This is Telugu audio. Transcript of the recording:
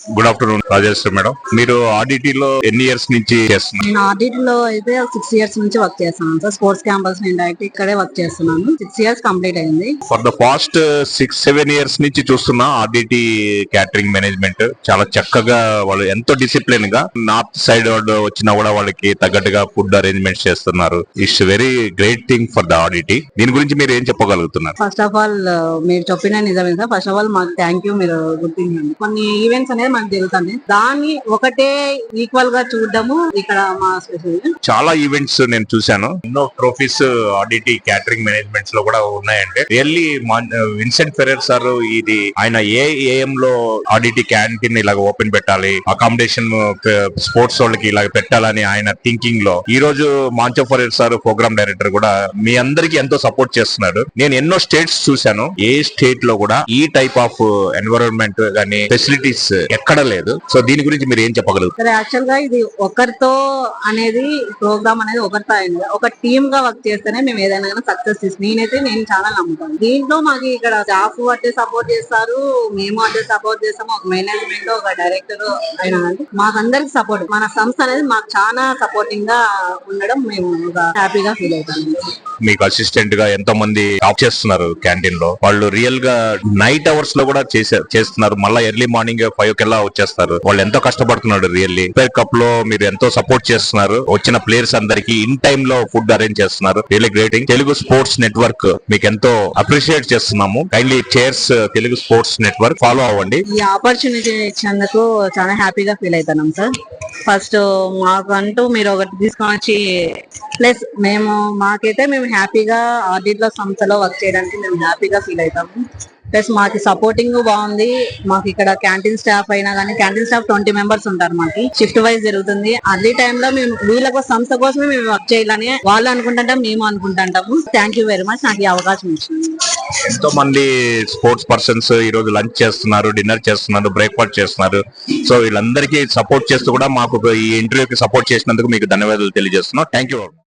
Good afternoon Rajeshwar madam. మీరు ఆర్డిటి లో ఎన్ని ఇయర్స్ నుంచి చేస్తున్నారు? నేను ఆడిట్ లో అయితే 6 years నుంచి వర్క్ చేస్తున్నాను సార్. స్పోర్ట్స్ క్యాంపస్ నేను డైరెక్ట్ ఇక్కడే వర్క్ చేస్తున్నాను. 6 years కంప్లీట్ అయింది. ఫర్ ద పాస్ట్ 6-7 years నుంచి చూస్తున్నా ఆర్డిటి క్యాటరింగ్ మేనేజ్మెంట్ చాలా చక్కగా వాళ్ళు ఎంతో డిసిప్లిన్ గా నార్త్ సైడ్ వచ్చినా కూడా వాళ్ళకి తగ్గట్టుగా ఫుడ్ అరేంజ్మెంట్స్ చేస్తున్నారు. It's very great thing for the RDT. దీని గురించి మీరు ఏం చెప్పగలుగుతున్నారు? ఫస్ట్ ఆఫ్ ఆల్ మీరు చెప్పిన నిజమే సార్. ఫస్ట్ ఆఫ్ ఆల్ మాకు థ్యాంక్ యూ, మీరు గుర్తించండి. కొన్ని ఈవెంట్స్ అనేది మనకు జరుగుతుంది, దాన్ని ఒకటే ఈక్వల్ గా చూడడము ఇక్కడ మా స్పెషల్. చాలా ఈవెంట్స్ నేను చూశాను, ఎన్నో ట్రోఫీస్ ఆర్డిటి క్యాటరింగ్ మేనేజ్మెంట్స్ లో కూడా ఉన్నాయంటే రియల్లీ విన్సెంట్ ఫెరర్ సార్ ఇది ఆయన ఏఎం లో ఆర్డిటి క్యాంటీన్ ఇలాగ ఓపెన్ పెట్టాలి, అకామిడేషన్ స్పోర్ట్స్ వాళ్ళకి ఇలాగ పెట్టాలని ఆయన థింకింగ్ లో ఈ రోజు మాంచో ఫెరర్ సార్ ప్రోగ్రామ్ డైరెక్టర్ కూడా మీ అందరికి ఎంతో సపోర్ట్ చేస్తున్నాడు. నేను ఎన్నో స్టేట్స్ చూశాను, ఏ స్టేట్ లో కూడా ఈ టైప్ ఆఫ్ ఎన్విరాన్మెంట్ గానీ ఫెసిలిటీస్ ఎక్కడ లేదు. సో దీని గురించి మీరు ఏం చెప్పగలుగుతారు? యాక్చువల్ గా ఇది ఒకరితో అనేది ప్రోగ్రామ్ అనేది ఒకరితో అయింది, ఒక టీమ్ గా వర్క్ చేస్తేనే మేము ఏదైనా సక్సెస్ చేస్తాం. నేను చాలా నమ్ముతాను. దీంట్లో మాకు ఇక్కడ స్టాఫ్ అట్టే సపోర్ట్ చేస్తారు, మేము అట్టే సపోర్ట్ చేస్తాము. ఒక మేనేజ్మెంట్, ఒక డైరెక్టర్ అయినా మాకందరికి సపోర్ట్, మన సంస్థ అనేది మాకు చాలా సపోర్టింగ్ గా ఉండడం మేము హ్యాపీగా ఫీల్ అవుతాము. మీకు అసిస్టెంట్ గా ఎంతో మంది జాబ్ చేస్తున్నారు క్యాంటీన్ లో, వాళ్ళు రియల్ గా నైట్ అవర్స్ లో కూడా చేస్తున్నారు. మళ్ళీ ఎర్లీ మార్నింగ్ 5 కల్లా వచ్చేస్తారు. వాళ్ళు ఎంతో కష్టపడుతున్నారు. రియల్లీ కప్ లో మీరు ఎంతో సపోర్ట్ చేస్తున్నారు. వచ్చిన ప్లేయర్స్ అందరికి ఇన్ టైమ్ లో ఫుడ్ అరేంజ్ చేస్తున్నారు. Really grating. Telugu sports network మీకు ఎంతో అప్రిషియేట్ చేస్తున్నాము. Kindly chairs Telugu sports network follow అవ్వండి. ఈ ఆపర్చునిటీ ఇచ్చినందుకు చాలా హ్యాపీగా ఫీల్ అవుతున్నాం సార్. ఫస్ట్ మాకంటూ మీరు ఒకటి తీసుకొని వచ్చి, ప్లస్ మాకైతే మేము హ్యాపీగా ఆడిట్ లో సంస్థలో వర్క్ చేయడానికి మేము హ్యాపీగా ఫీల్ అవుతాము. ప్లస్ మాకు సపోర్టింగ్ బాగుంది. మాకు ఇక్కడ క్యాంటీన్ స్టాఫ్ అయినా కానీ, క్యాంటీన్ స్టాఫ్ 20 members ఉంటారు. మాకు షిఫ్ట్ వైజ్ జరుగుతుంది. అదే టైంలో మేము వీళ్ళ సంస్థ కోసమే మేము వర్క్ చేయాలని వాళ్ళు అనుకుంటాం, మేము అనుకుంటాము. థ్యాంక్ యూ వెరీ మచ్ నాకు ఈ అవకాశం ఇచ్చింది. ఎంతో మంది స్పోర్ట్స్ పర్సన్స్ ఈ రోజు లంచ్ చేస్తున్నారు, డిన్నర్ చేస్తున్నారు, బ్రేక్ఫాస్ట్ చేస్తున్నారు. సో వీళ్ళందరికీ సపోర్ట్ చేస్తూ కూడా మాకు ఈ ఇంటర్వ్యూకి సపోర్ట్ చేసినందుకు మీకు ధన్యవాదాలు తెలియజేస్తున్నాం. Thank you.